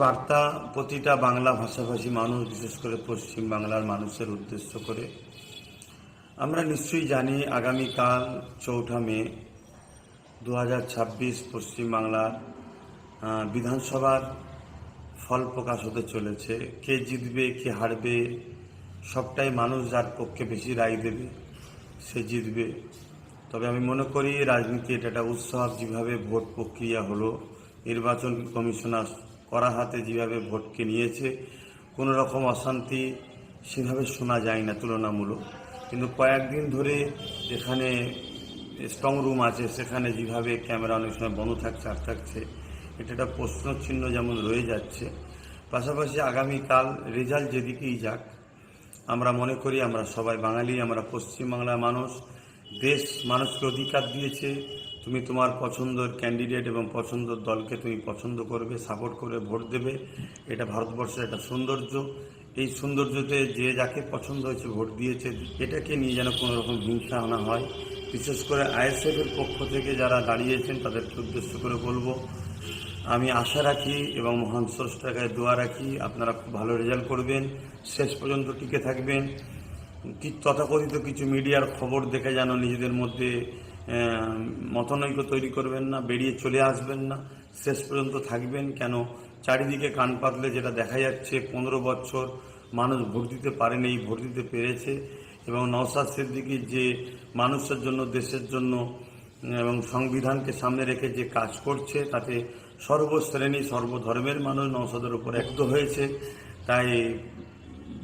বার্তা প্রতিটা বাংলা ভাষাভাষী মানুষ, বিশেষ করে পশ্চিম বাংলার মানুষের উদ্দেশ্য করে। আমরা নিশ্চয়ই জানি আগামীকাল 4 মে 2026 পশ্চিমবাংলার বিধানসভার ফল প্রকাশ হতে চলেছে। কে জিতবে কে হারবে সবটাই মানুষ যার পক্ষে বেশি রায় দেবে সে জিতবে। তবে আমি মনে করি রাজনীতি এটা একটা উৎসব। যেভাবে ভোট প্রক্রিয়া হলো, নির্বাচন কমিশনার করা হাতে যেভাবে ভোটকে নিয়েছে, কোনো রকম অশান্তি সেভাবে শোনা যায় না তুলনামূলক। কিন্তু কয়েকদিন ধরে যেখানে স্ট্রং রুম আছে সেখানে যেভাবে ক্যামেরা অনেক সময় বন্ধ থাকছে থাকছে, এটা একটা প্রশ্নচিহ্ন যেমন রয়ে যাচ্ছে। পাশাপাশি আগামীকাল রেজাল্ট যেদিকেই যাক, আমরা মনে করি আমরা সবাই বাঙালি, আমরা পশ্চিমবাংলার মানুষ। দেশ মানুষকে অধিকার দিয়েছে, তুমি তোমার পছন্দের ক্যান্ডিডেট এবং পছন্দের দলকে তুমি পছন্দ করবে, সাপোর্ট করে ভোট দেবে। এটা ভারতবর্ষের একটা সৌন্দর্য। এই সৌন্দর্যতে যে যাকে পছন্দ হয়েছে ভোট দিয়েছে, এটাকে নিয়ে যেন কোনো রকম হিংসা আনা হয়। বিশেষ করে আইএসএফের পক্ষ থেকে যারা দাঁড়িয়েছেন তাদেরকে উদ্দেশ্য করে বলবো, আমি আশা রাখি এবং মহান স্রষ্টার কাছে দোয়া রাখি আপনারা খুব ভালো রেজাল্ট করবেন, শেষ পর্যন্ত টিকে থাকবেন। তথাকথিত কিছু মিডিয়ার খবর দেখে যেন নিজেদের মধ্যে মতানৈক্য তৈরি করবেন না, বেরিয়ে চলে আসবেন না, শেষ পর্যন্ত থাকবেন। কেন চারিদিকে কান পাতলে যেটা দেখা যাচ্ছে, 15 বছর মানুষ ভোট দিতে পারেনি, ভোট দিতে পেরেছে। এবং নওশাদ সিদ্দিকী যে মানুষের জন্য, দেশের জন্য এবং সংবিধানকে সামনে রেখে যে কাজ করছে, তাতে সর্বশ্রেণী সর্বধর্মের মানুষ নওশাদের উপর একত্র হয়েছে। তাই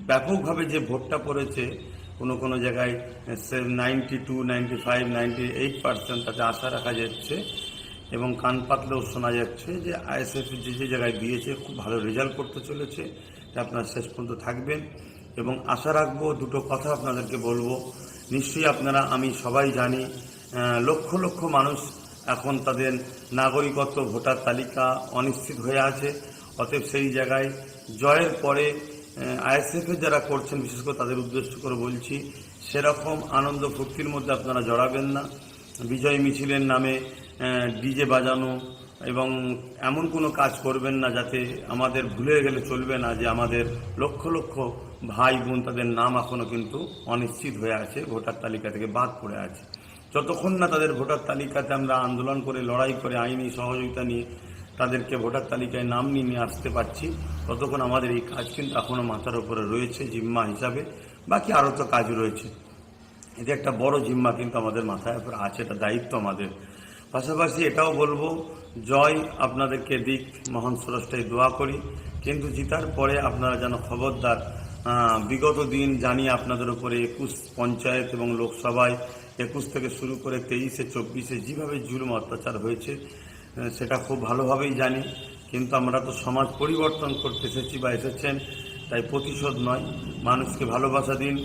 ব্যাপকভাবে যে ভোটটা পড়েছে, কোনো জায়গায় 92, 95, 98% তাতে আশা রাখা যাচ্ছে। এবং কান পাতলেও শোনা যাচ্ছে যে আইএসএফ যে জায়গায় দিয়েছে খুব ভালো রেজাল্ট করতে চলেছে। তাই আপনারা শেষ পর্যন্ত থাকবেন এবং আশা রাখবো। দুটো কথা আপনাদেরকে বলবো, নিশ্চয়ই আপনারা, আমি সবাই জানি, লক্ষ লক্ষ মানুষ এখন তাদের নাগরিকত্ব ভোটার তালিকা অনিশ্চিত হয়ে আছে। অতএব সেই জায়গায় জয়ের পরে আইএসএফের যারা করছেন, বিশেষ করে তাদের উদ্দেশ্য করে বলছি, সেরকম আনন্দ ফুর্তির মধ্যে আপনারা জড়াবেন না। বিজয় মিছিলের নামে ডিজে বাজানো এবং এমন কোনো কাজ করবেন না যাতে আমাদের ভুলে গেলে চলবে না যে আমাদের লক্ষ লক্ষ ভাই বোন, তাদের নাম এখনও কিন্তু অনিশ্চিত হয়ে আছে, ভোটার তালিকা থেকে বাদ পড়ে আছে। যতক্ষণ না তাদের ভোটার তালিকাতে আমরা আন্দোলন করে, লড়াই করে, আইনি সহযোগিতা নিয়ে তাদেরকে ভোটার তালিকায় নাম নিয়ে আসতে পারছি, ততক্ষণ আমাদের এই কাজ কিন্তু এখনও মাথার উপরে রয়েছে জিম্মা হিসাবে। বাকি আরও তো কাজ রয়েছে, এটা একটা বড় জিম্মা কিন্তু আমাদের মাথায় উপরে আছে, এটা দায়িত্ব আমাদের। পাশাপাশি এটাও বলবো, জয় আপনাদেরকে দিক, মহান স্রষ্টায় দোয়া করি। কিন্তু জিতার পরে আপনারা যেন খবরদার, বিগত দিন জানি আপনাদের উপরে 21 পঞ্চায়েত এবং লোকসভায় 21 থেকে শুরু করে 23-এ 24-এ যেভাবে জুলুম অত্যাচার হয়েছে, সেটা খুব ভালোভাবেই জানি। কিন্তু আমরা তো সমাজ পরিবর্তন করতে এসেছি বা এসেছেন, তাই প্রতিশোধ নয়, মানুষকে ভালোবাসা দিন।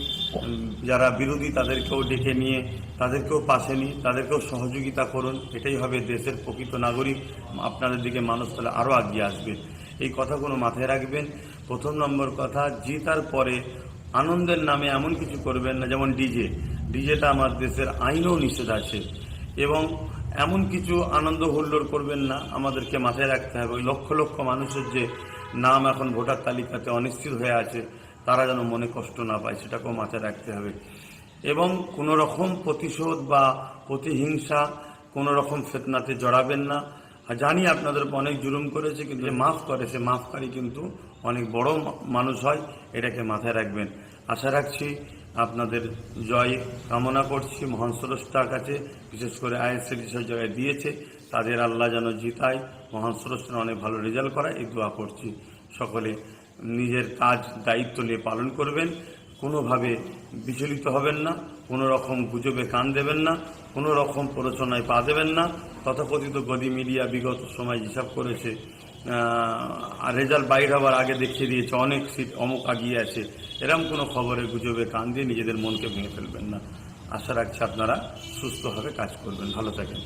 যারা বিরোধী তাদেরকেও ডেকে নিয়ে তাদেরকেও পাশে নিয়ে তাদেরকেও সহযোগিতা করুন। এটাই হবে দেশের প্রকৃত নাগরিক। আপনাদের দিকে মানুষ তাহলে আরও এগিয়ে আসবে। এই কথাগুলো মাথায় রাখবেন। প্রথম নম্বর কথা, জিতার পরে আনন্দের নামে এমন কিছু করবেন না, যেমন ডিজেটা আমার দেশের আইনেও নিষেধ আছে। এবং এমন কিছু আনন্দ হুল্লোড় করবেন না। আমাদেরকে মাথায় রাখতে হবে, ওই লক্ষ লক্ষ মানুষের যে নাম এখন ভোটার তালিকাতে অনিশ্চিত হয়ে আছে, তারা যেন মনে কষ্ট না পায়, সেটাকেও মাথায় রাখতে হবে। এবং কোনো রকম প্রতিশোধ বা প্রতিহিংসা, কোনো রকম ফিতনাতে জড়াবেন না। জানি আপনাদের অনেক জুলুম করেছে, কিন্তু যে মাফ করে সে মাফকারী কিন্তু অনেক বড় মানুষ হয়, এটাকে মাথায় রাখবেন। আশা রাখছি আপনাদের জয় কামনা করছি মহান স্রষ্টার কাছে। বিশেষ করে আইএসএফ যেসব জায়গায় দিয়েছে তাদের আল্লাহ যেন জিতায়, মহান স্রষ্টার অনেক ভালো রেজাল্ট করায়, এই দোয়া করছি। সকলে নিজের কাজ দায়িত্ব নিয়ে পালন করবেন, কোনোভাবে বিচলিত হবেন না, কোনো রকম গুজবে কান দেবেন না, কোনো রকম প্ররোচনায় পা দেবেন না। তথাকথিত গদি মিডিয়া বিগত সময় যেসব করেছে, রেজাল্ট বাইর হওয়ার আগে দেখিয়ে দিয়েছে অনেক সিট অমুক আগিয়ে আছে, এরকম কোনো খবরে গুজবে কান দিয়ে নিজেদের মনকে ভেঙে ফেলবেন না। আশা রাখছি আপনারা সুস্থভাবে কাজ করবেন। ভালো থাকেন।